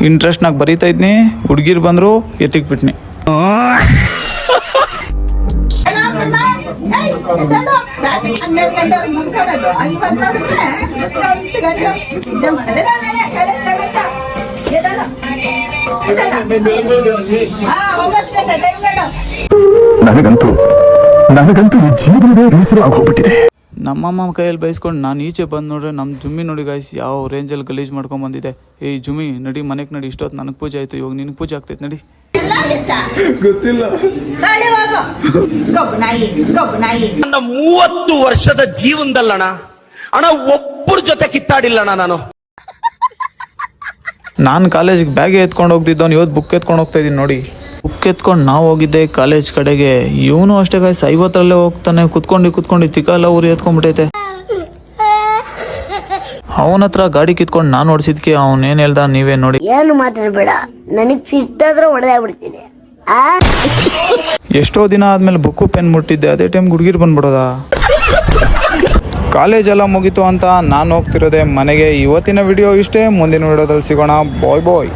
ಇಂಟ್ರೆಸ್ಟ್ನಾಗ ಬರೀತಾ ಇದ್ನಿ, ಹುಡುಗಿರು ಬಂದರು ಎತ್ತಿಗೆ ಬಿಟ್ನಿ. ನನಗಂತೂ ಈ ಜೀವನವೇ ಬೇಸರ ಆಗೋಗ್ಬಿಟ್ಟಿದೆ. ನಮ್ಮಮ್ಮ ಕೈಯಲ್ಲಿ ಬೈಸ್ಕೊಂಡು ನಾನು ಈಚೆ ಬಂದು ನೋಡ್ರೆ ನಮ್ಮ ಜುಮ್ಮಿ ನೋಡಿ ಗಾಯ್ಸ್ ಯಾವ ರೇಂಜಲ್ಲಿ ಗಲೀಜು ಮಾಡ್ಕೊಂಡು ಬಂದಿದೆ. ಏಯ್ ಜುಮ್ಮಿ ನಡಿ ಮನೆಗೆ ನಡಿ, ಇಷ್ಟೊತ್ತು ನನಗೆ ಪೂಜೆ ಆಯಿತು, ಇವಾಗ ನಿನಗೆ ಪೂಜೆ ಆಗ್ತೈತೆ ನಡಿ. ಗೊತ್ತಿಲ್ಲ. ನನ್ನ 30 ವರ್ಷದ ಜೀವನದಲ್ಲಣ್ಣ ಅಣ್ಣ ಒಬ್ಬರ ಜೊತೆ ಕಿತ್ತಾಡಿಲ್ಲಣ್ಣ ನಾನು. ನಾನು ಕಾಲೇಜಿಗೆ ಬ್ಯಾಗೆ ಎತ್ಕೊಂಡು ಹೋಗ್ತಿದ್ದವನು ಇವತ್ತು ಬುಕ್ ಎತ್ಕೊಂಡು ಹೋಗ್ತಾ ಇದ್ದೀನಿ ನೋಡಿ. ಬುಕ್ ಎತ್ಕೊಂಡು ನಾವು ಹೋಗಿದ್ದೆ ಕಾಲೇಜ್ ಕಡೆಗೆ, ಇವನು ಅಷ್ಟೇ ಗಾಯ್ಸ್ 50ರಲ್ಲೇ ಹೋಗ್ತಾನೆ. ಕುತ್ಕೊಂಡು ತಿಕ್ಕೆಲ್ಲ ಊರಿ ಎತ್ಕೊಂಡ್ಬಿಟ್ಟೈತೆ. ಅವನ ಹತ್ರ ಗಾಡಿ ಕಿತ್ಕೊಂಡು ನಾನು ಓಡಿಸಿದ್ಕೆ ಅವನೇನು ಹೇಳ್ದ ನೀವೇ ನೋಡಿ. ಏನು ಮಾತಾಡಬೇಡ, ನನಗೆ ಸಿಟ್ಟಾದ್ರೆ ಹೊಡೆದಾಗ್ಬಿಡ್ತೀನಿ. ಎಷ್ಟೋ ದಿನ ಆದ್ಮೇಲೆ ಬುಕ್ಕು ಪೆನ್ ಮುಟ್ಟಿದ್ದೆ, ಅದೇ ಟೈಮ್ ಹುಡುಗಿರು ಬಂದ್ಬಿಡೋದ. ಕಾಲೇಜೆಲ್ಲ ಮುಗೀತು ಅಂತ ನಾನು ಹೋಗ್ತಿರೋದೆ ಮನೆಗೆ. ಇವತ್ತಿನ ವಿಡಿಯೋ ಇಷ್ಟೇ, ಮುಂದಿನ ವಿಡಿಯೋದಲ್ಲಿ ಸಿಗೋಣ. ಬಾಯ್ ಬಾಯ್.